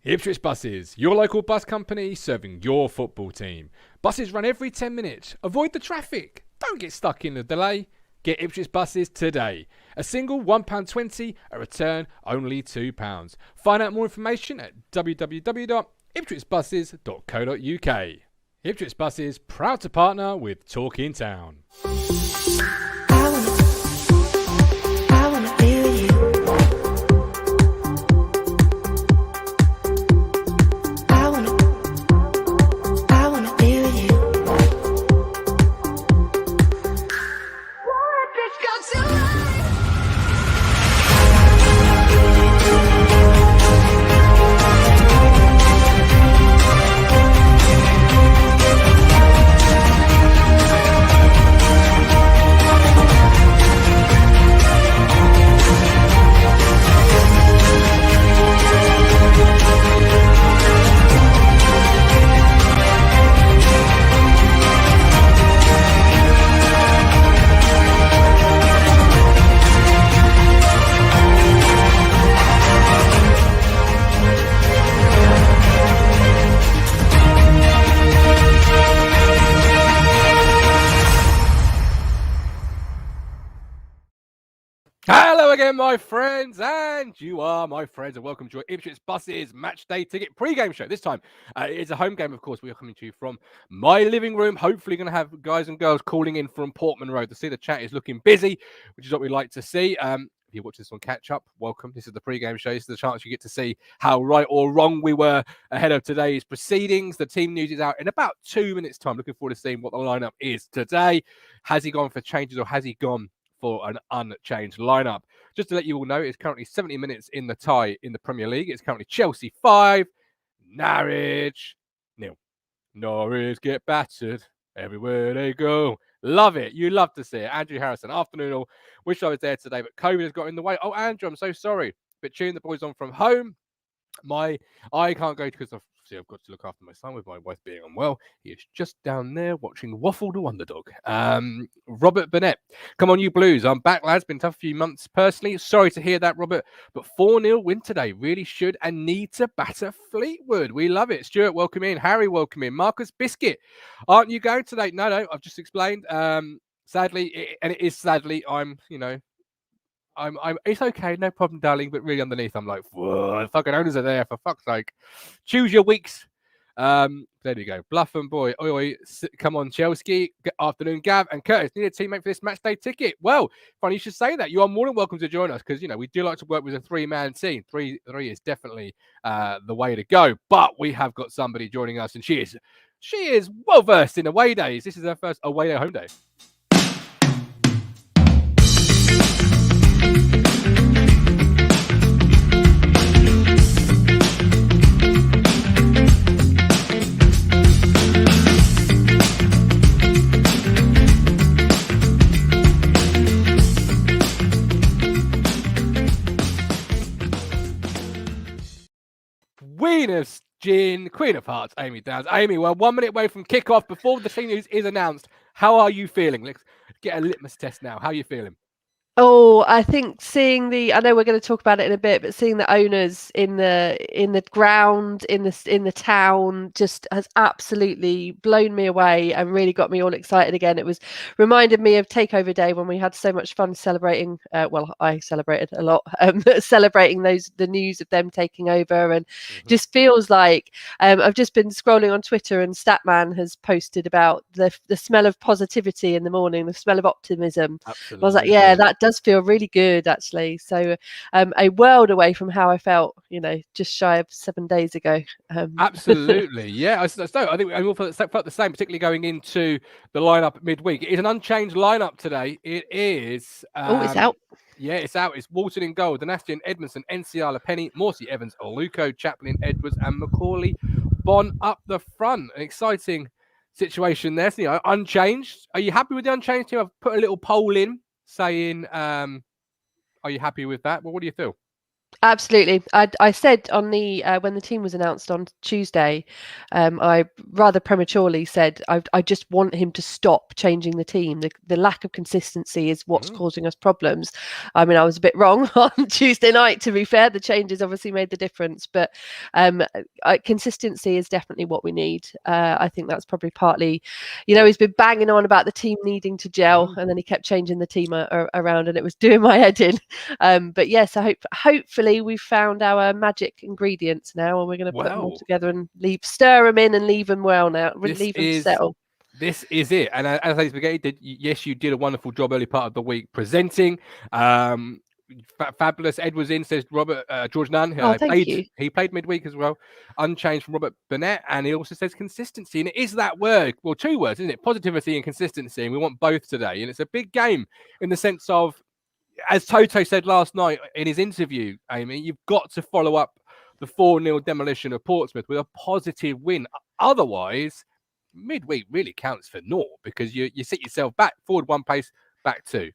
Ipswich Buses, your local bus company serving your football team. Buses run every 10 minutes. Avoid the traffic. Don't get stuck in the delay. Get Ipswich Buses today. A single £1.20, a return only £2. Find out more information at www.ipswichbuses.co.uk. Ipswich Buses, proud to partner with Talking Town. I wanna feel you. I wanna feel you. Let this go tonight. Hello again, my friends, and you are my friends, and welcome to your Ipswich Buses match day ticket pre-game show. This time, it's a home game, of course. We are coming to you from my living room. Hopefully, going to have guys and girls calling in from Portman Road to see the chat is looking busy, which is what we like to see. If you watch this on catch up, welcome. This is the pre-game show. This is the chance you get to see how right or wrong we were ahead of today's proceedings. The team news is out in about 2 minutes' time. Looking forward to seeing what the lineup is today. Has he gone for changes or has he gone for an unchanged lineup? Just to let you all know, it's currently 70 minutes in the tie in the Premier League. It's currently Chelsea 5, Norwich 0. Norwich get battered everywhere they go. Love it. You love to see it. Andrew Harrison, afternoon all. Wish I was there today, but COVID has got in the way. Oh, Andrew, I'm so sorry. But cheering the boys on from home. I can't go because I've got to look after my son with my wife being unwell. He is just down there watching Waffle the Wonder Dog. Robert Burnett, come on, you Blues. I'm back, lads. Been a tough few months personally. Sorry to hear that, Robert. But 4-0 win today. Really should and need to batter Fleetwood. We love it. Stuart, welcome in. Harry, welcome in. Marcus Biscuit, aren't you going today? No, I've just explained. Sadly, and it is sadly, I'm it's okay, no problem, darling. But really underneath, I'm like, whoa, the fucking owners are there, for fuck's sake. Choose your weeks. There you go. Bluff and boy. Oi, come on, Chelsea. Good afternoon, Gav and Curtis. Need a teammate for this match day ticket. Well, funny you should say that. You are more than welcome to join us because, we do like to work with a three-man team. Three is definitely the way to go. But we have got somebody joining us, and she is well versed in away days. This is her first away day home day. Queen of Hearts, Amy Downs. Amy, we're 1 minute away from kickoff before the team news is announced. How are you feeling? Let's get a litmus test now. How are you feeling? Oh, I think I know we're going to talk about it in a bit, but seeing the owners in the ground, in the town, just has absolutely blown me away and really got me all excited again. It was reminded me of Takeover Day when we had so much fun celebrating. I celebrated a lot, celebrating the news of them taking over, and just feels like I've just been scrolling on Twitter, and Statman has posted about the smell of positivity in the morning, the smell of optimism. Absolutely. I was like, yeah, that does feel really good, actually. So a world away from how I felt, just shy of 7 days ago. Absolutely. Yeah. I think I all felt the same, particularly going into the lineup midweek. It is an unchanged lineup today. It is. It's out. Yeah, it's out. It's Walton in goal, Dynastian, Edmondson, NCR, Penny, Morsey, Evans, Oluko, Chaplin, Edwards, and Macaulay Bon up the front. An exciting situation there. So, unchanged. Are you happy with the unchanged team? I've put a little poll in saying, are you happy with that? Well, what do you feel? Absolutely. I said on the when the team was announced on Tuesday, I rather prematurely said I just want him to stop changing the team. The lack of consistency is what's causing us problems. I mean, I was a bit wrong on Tuesday night. To be fair, the changes obviously made the difference, but consistency is definitely what we need. I think that's probably partly, he's been banging on about the team needing to gel, and then he kept changing the team around, and it was doing my head in. But yes, hopefully we've found our magic ingredients now, and we're going to put them all together and stir them in and leave them well now. Leave them settle. This is it. And as I spaghetti, you did a wonderful job early part of the week presenting. Fabulous. Ed was in, says Robert George Nunn. Thank you. He played midweek as well. Unchanged from Robert Burnett. And he also says consistency. And it is that word. Well, two words, isn't it? Positivity and consistency. And we want both today. And it's a big game in the sense of, as Toto said last night in his interview, Amy, you've got to follow up the 4-0 demolition of Portsmouth with a positive win. Otherwise, midweek really counts for naught because you set yourself back, forward one pace, back two.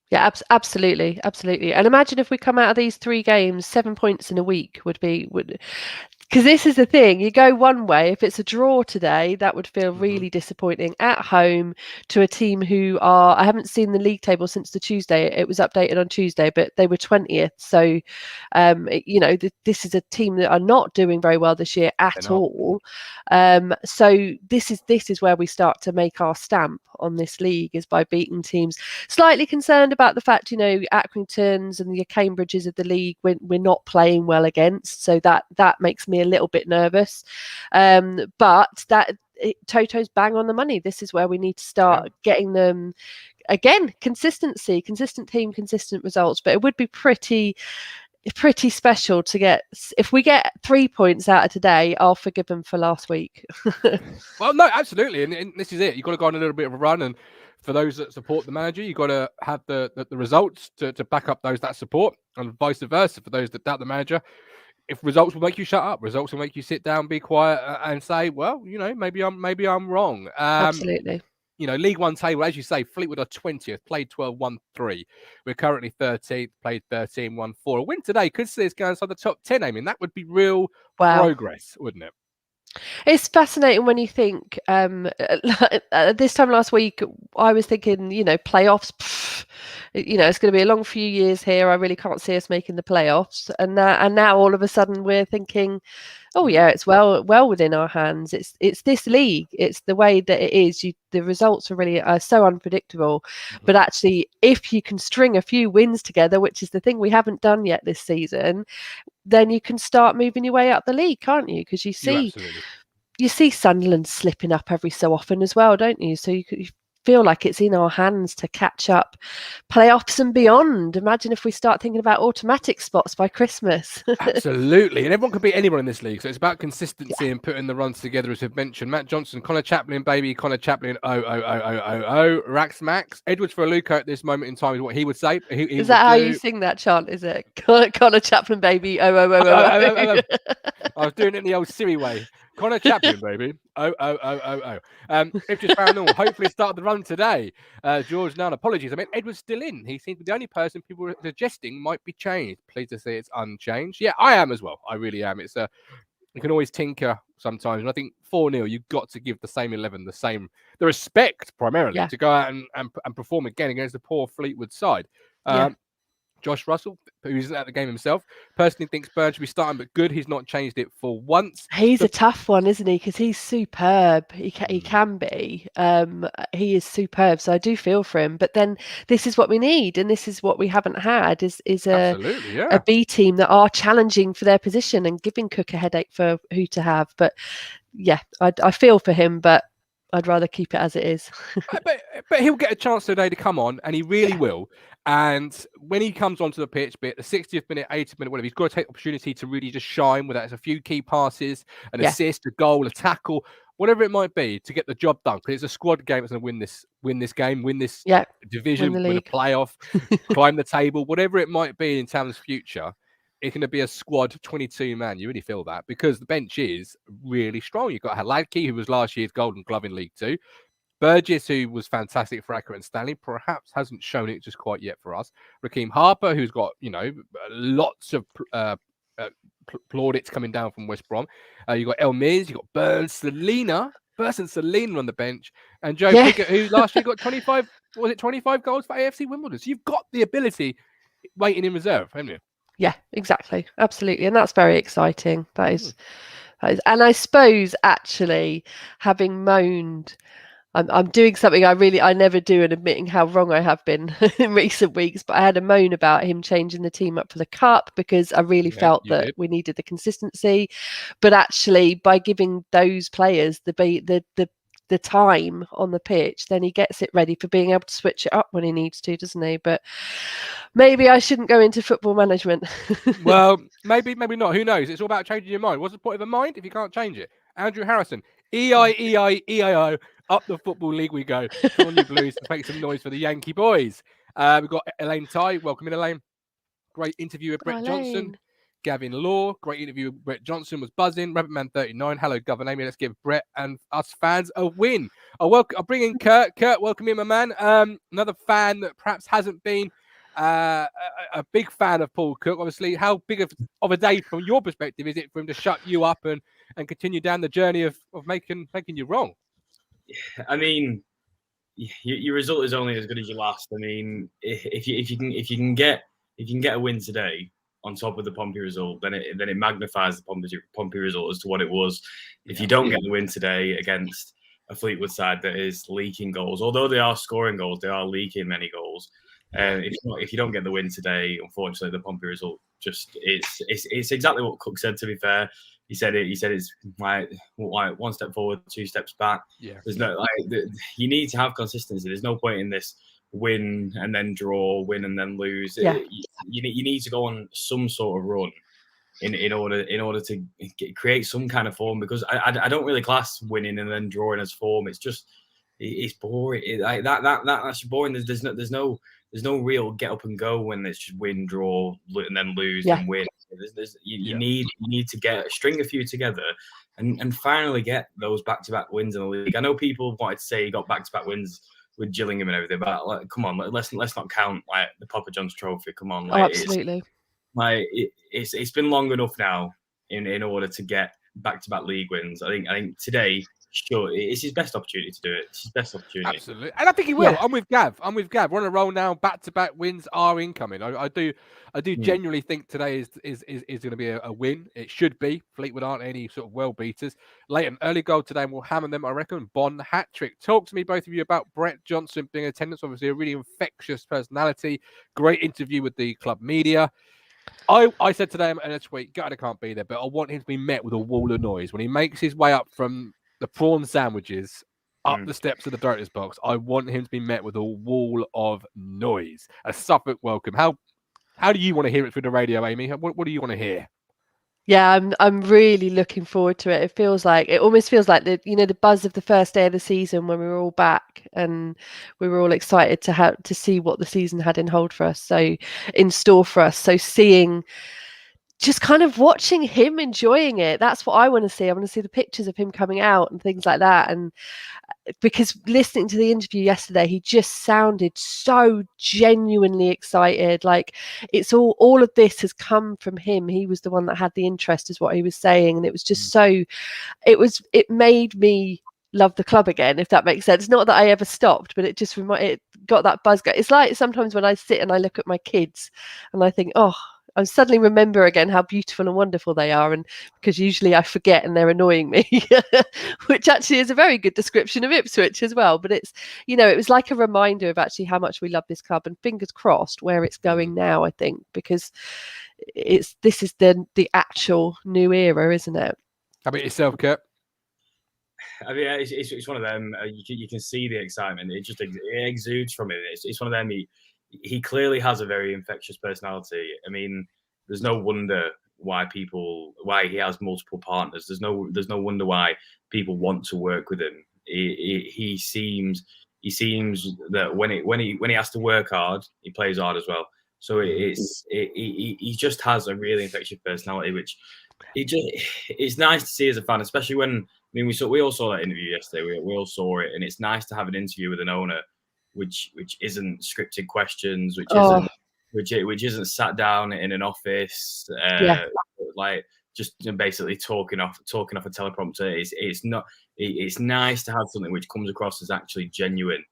Yeah, absolutely. And imagine if we come out of these 3 games, 7 points in a week would because this is the thing, you go one way. If it's a draw today, that would feel really disappointing at home to a team who I haven't seen the league table since the Tuesday. It was updated on Tuesday, but they were 20th. So, this is a team that are not doing very well this year at all. So this is where we start to make our stamp on this league, is by beating teams. Slightly concerned about the fact, Accringtons and the Cambridges of the league we're not playing well against. So that makes me a little bit nervous. But Toto's bang on the money. This is where we need to start getting them again. Consistency, consistent team, consistent results. But it would be pretty special to get, if we get 3 points out of today, I'll forgive them for last week. Well, no, absolutely. And this is it. You've got to go on a little bit of a run. And for those that support the manager, you've got to have the results to back up those that support, and vice versa for those that doubt the manager. If results will make you shut up, results will make you sit down, be quiet, and say, well, maybe I'm wrong. Absolutely. League One table, as you say, Fleetwood are 20th, played 12, won 3. We're currently 13th, played 13, won 4. A win today could see us go inside the top 10. I mean, that would be real progress, wouldn't it? It's fascinating when you think this time last week I was thinking, playoffs, it's going to be a long few years here. I really can't see us making the playoffs. And now all of a sudden we're thinking, oh yeah, it's well within our hands. It's this league. It's the way that it is. The results are so unpredictable. But actually, if you can string a few wins together, which is the thing we haven't done yet this season, then you can start moving your way up the league, can't you? Because you see Sunderland slipping up every so often as well, don't you? So you feel like it's in our hands to catch up playoffs and beyond. Imagine if we start thinking about automatic spots by Christmas. Absolutely. And everyone can beat anyone in this league. So it's about consistency and putting the runs together, as we've mentioned. Matt Johnson, Connor Chaplin, baby. Connor Chaplin, Rax Max. Edwards for Luca at this moment in time is what he would say. Is that how you sing that chant, is it? Connor Chaplin, baby. I was doing it in the old Siri way. Connor Chaplin, baby. Ipswich Town, hopefully started the run today. George Nunn, apologies. I mean, Edward's still in. He seems to be the only person people were suggesting might be changed. Pleased to say it's unchanged. Yeah, I am as well. I really am. It's you can always tinker sometimes. And I think 4-0, you've got to give the same 11 the respect primarily to go out and perform again against the poor Fleetwood side. Josh Russell, who isn't at the game himself, personally thinks Burn should be starting, but good. He's not changed it for once. He's a tough one, isn't he? Because he's superb. He can be. He is superb. So I do feel for him. But then this is what we need, and this is what we haven't had is a B team that are challenging for their position and giving Cook a headache for who to have. But yeah, I feel for him, but I'd rather keep it as it is. but he'll get a chance today to come on, and he really will. And when he comes onto the pitch, be it the 60th minute, 80th minute, whatever, he's got to take the opportunity to really just shine, whether it's a few key passes, an assist, a goal, a tackle, whatever it might be, to get the job done. Because it's a squad game that's going to win this game, win this division, win a playoff, climb the table, whatever it might be in Town's future. It's going to be a squad 22-man. You really feel that because the bench is really strong. You've got Haladki, who was last year's Golden Glove in League Two. Burgess, who was fantastic for Accra and Stanley, perhaps hasn't shown it just quite yet for us. Raheem Harper, who's got, lots of plaudits coming down from West Brom. You've got El Miz, you've got Burns and Selena on the bench, and Joe Pickett, who last year got 25 goals for AFC Wimbledon. So you've got the ability waiting in reserve, haven't you? Yeah, exactly. Absolutely. And that's very exciting. That is, and I suppose actually having moaned, I'm doing something I never do, and admitting how wrong I have been in recent weeks, but I had a moan about him changing the team up for the cup because I really felt that we needed the consistency. But actually, by giving those players the time on the pitch, then he gets it ready for being able to switch it up when he needs to, doesn't he? But maybe I shouldn't go into football management. Well, maybe not. Who knows? It's all about changing your mind. What's the point of a mind if you can't change it? Andrew Harrison, EIEIEIO, up the Football League we go. Come on, you Blues, let's make some noise for the Yankee boys. We've got Elaine Ty. Welcome in, Elaine. Great interview with Brett Johnson. Gavin Law, great interview with Brett Johnson, was buzzing. Rabbitman 39, hello, Governor Amy. Let's give Brett and us fans a win. I'll bring in Kurt. Kurt, welcome in, my man. Another fan that perhaps hasn't been a big fan of Paul Cook. Obviously, how big of a day from your perspective is it for him to shut you up and continue down the journey of making you wrong? I mean, your result is only as good as your last. I mean, if you can get a win today on top of the Pompey result, then it magnifies the Pompey result as to what it was. If you don't get the win today against a Fleetwood side that is leaking goals, although they are scoring goals, they are leaking many goals. If you don't get the win today, unfortunately, the Pompey result it's exactly what Cook said. To be fair, he said it's like one step forward, two steps back. Yeah, there's no you need to have consistency. There's no point in this win and then draw, win and then lose. Yeah. You need to go on some sort of run in order to create some kind of form, because I don't really class winning and then drawing as form. It's boring. That's boring. There's no real get up and go when it's just win, draw, and then lose and win. You need to string a few together and finally get those back-to-back wins in the league. I know people wanted to say he got back-to-back wins with Gillingham and everything, but come on, let's not count like the Papa John's Trophy. Come on, absolutely. It's been long enough now in order to get back-to-back league wins. I think today, sure, it's his best opportunity to do it. It's his best opportunity. Absolutely. And I think he will. Yeah. I'm with Gav. We're on a roll now. Back-to-back wins are incoming. I do genuinely think today is going to be a win. It should be. Fleetwood aren't any sort of world beaters. Leighton, early goal today, and we'll hammer them, I reckon. Bond hat-trick. Talk to me, both of you, about Brett Johnson being in attendance. Obviously, a really infectious personality. Great interview with the club media. I said today in a tweet, God, I can't be there, but I want him to be met with a wall of noise. When he makes his way up from the prawn sandwiches up the steps of the director's box, I want him to be met with a wall of noise. A Suffolk welcome. How do you want to hear it through the radio, Amy? What do you want to hear? Yeah, I'm really looking forward to it. It almost feels like the buzz of the first day of the season when we were all back and we were all excited to see what the season had in store for us. So seeing, just kind of watching him enjoying it, that's what I want to see. I want to see the pictures of him coming out and things like that. And because listening to the interview yesterday, he just sounded so genuinely excited. Like it's all of this has come from him. He was the one that had the interest, is what he was saying. And it was just it made me love the club again, if that makes sense. Not that I ever stopped, but it got that buzz going. It's like sometimes when I sit and I look at my kids and I think, oh, I suddenly remember again how beautiful and wonderful they are, and because usually I forget and they're annoying me, which actually is a very good description of Ipswich as well. But it's, it was like a reminder of actually how much we love this club, and fingers crossed where it's going now, I think, because this is the actual new era, isn't it? How about yourself, Kurt? I mean, it's one of them. You can see the excitement. It exudes from it. It's one of them. He clearly has a very infectious personality. I mean, there's no wonder why he has multiple partners. There's no wonder why people want to work with him. He seems that when he has to work hard, he plays hard as well. So he just has a really infectious personality, which it's nice to see as a fan, especially when mean, we all saw that interview yesterday. We all saw it, and it's nice to have an interview with an owner, which isn't scripted questions, which isn't sat down in an office, like just basically talking off a teleprompter. It's not. It's nice to have something which comes across as actually genuine.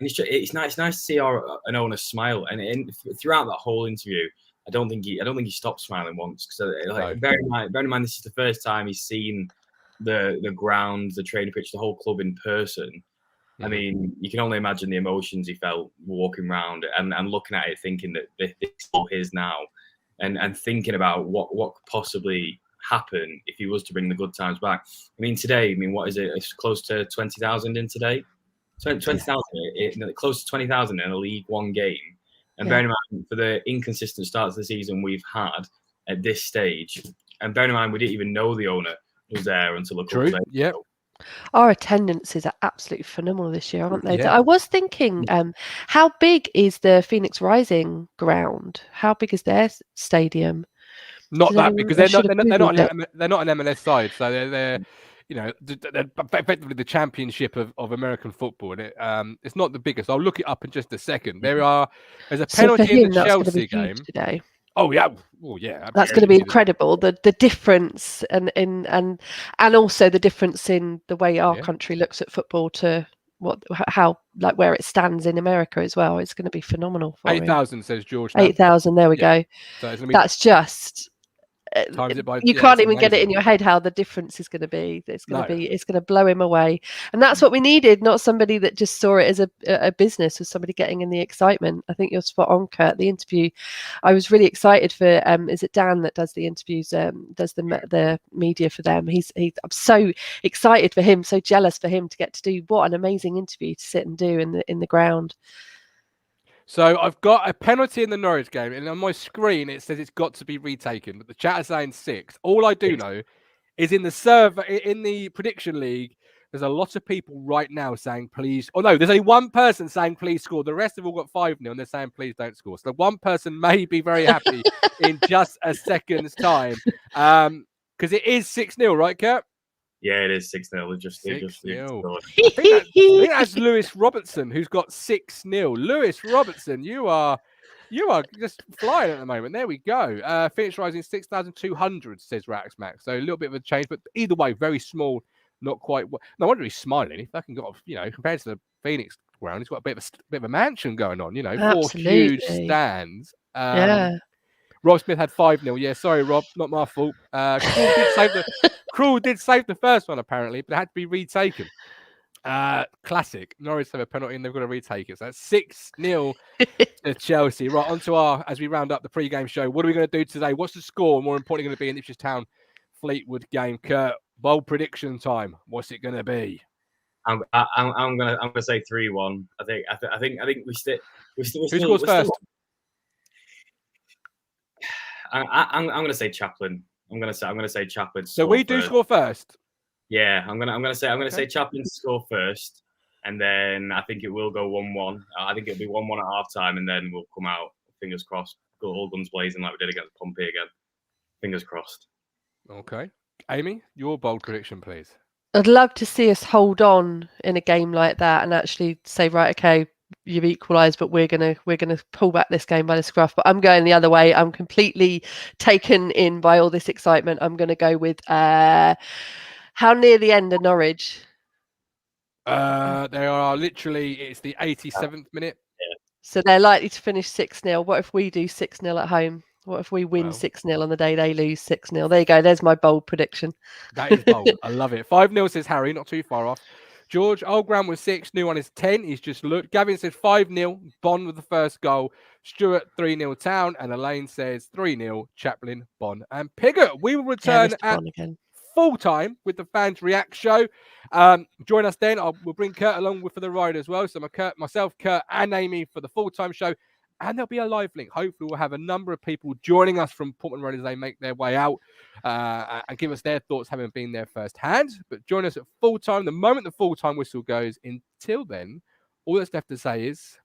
It's nice to see an owner smile, and throughout that whole interview, I don't think he stopped smiling once. Because bear in mind, this is the first time he's seen the ground, the training pitch, the whole club in person. I mean, you can only imagine the emotions he felt walking around and looking at it, thinking that this is all his now, and thinking about what could possibly happen if he was to bring the good times back. I mean, today, what is it? It's close to 20,000 in today. 20,000, close to 20,000 in a League One game. And bearing in mind, for the inconsistent starts of the season we've had at this stage, and bearing in mind, we didn't even know the owner was there until a couple of days ago. Our attendances are absolutely phenomenal this year, aren't they? Yeah. I was thinking, how big is the Phoenix Rising ground? How big is their stadium? Not that, because they're not an MLS side, so they're they're effectively the championship of American football, and it's not the biggest. I'll look it up in just a second. There's a penalty in the Chelsea game today. Oh yeah, yeah. That's going to be incredible. The difference and also the difference in the way our country looks at football to how where it stands in America as well. It's going to be phenomenal. 8,000 says George. 8,000. There we go. So that's just. Times it by, you can't even get it in your head how the difference is going to be. It's going to blow him away, and that's what we needed. Not somebody that just saw it as a business, or somebody getting in the excitement. I think you're spot on, Kurt. The interview, I was really excited for. Is it Dan that does the interviews? Does the media for them? I'm so excited for him. So jealous for him to get to do what an amazing interview to sit and do in the ground. So I've got a penalty in the Norwich game, and on my screen it says it's got to be retaken, but the chat is saying 6. All I do know is in the prediction league, there's a lot of people right now saying please. Oh no, there's only one person saying please score. The rest have all got 5-0, and they're saying please don't score. So one person may be very happy in just a second's time, because it is 6-0, right, Kurt? Yeah, it is 6-0. I think that's Lewis Robertson who's got 6-0. Lewis Robertson, you are just flying at the moment. There we go. Phoenix Rising 6,200 says Rax Max. So a little bit of a change, but either way, very small. Not quite. No wonder he's smiling. If that can got compared to the Phoenix ground, he's got a bit of a mansion going on. 4 huge stands. Rob Smith had 5-0. Yeah, sorry, Rob, not my fault. Krul did save the first one, apparently, but it had to be retaken. Classic. Norwich have a penalty and they've got to retake it. So that's 6-0 to Chelsea. Right, on to as we round up the pre-game show. What are we going to do today? What's the score? More importantly, going to be in Ipswich Town Fleetwood game. Kurt, bold prediction time. What's it going to be? I'm gonna say 3-1. I think we still. Who scores first? I'm gonna say Chaplin. I'm gonna say Chaplin. So we do score first. Yeah, I'm gonna say Chaplin to score first, and then I think it will go 1-1. I think it'll be 1-1 at half time, and then we'll come out. Fingers crossed. Go all guns blazing like we did against Pompey again. Fingers crossed. Okay, Amy, your bold prediction, please. I'd love to see us hold on in a game like that and actually say, right, okay, you've equalised, but we're gonna pull back this game by the scruff. But I'm going the other way. I'm completely taken in by all this excitement. I'm going to go with how near the end of Norwich? They are literally. It's the 87th minute. Yeah. So they're likely to finish 6-0. What if we do 6-0 at home? What if we win 6-0 on the day they lose 6-0? There you go. There's my bold prediction. That is bold. I love it. 5-0 says Harry, not too far off. George, old ground was 6, new one is 10. He's just looked. Gavin says 5-0, Bond with the first goal. Stuart 3-0 Town, and Elaine says 3-0 Chaplin, Bond, and Piggott. We will return at full time with the fans react show. Join us then. We'll bring Kurt along for the ride as well. So myself, Kurt, and Amy for the full time show. And there'll be a live link. Hopefully, we'll have a number of people joining us from Portman Road as they make their way out and give us their thoughts, having been there firsthand. But join us at full time. The moment the full time whistle goes, until then, all that's left to say is,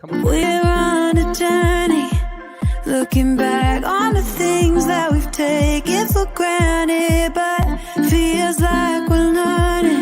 come on. We're on a journey, looking back on the things that we've taken for granted, but feels like we're learning.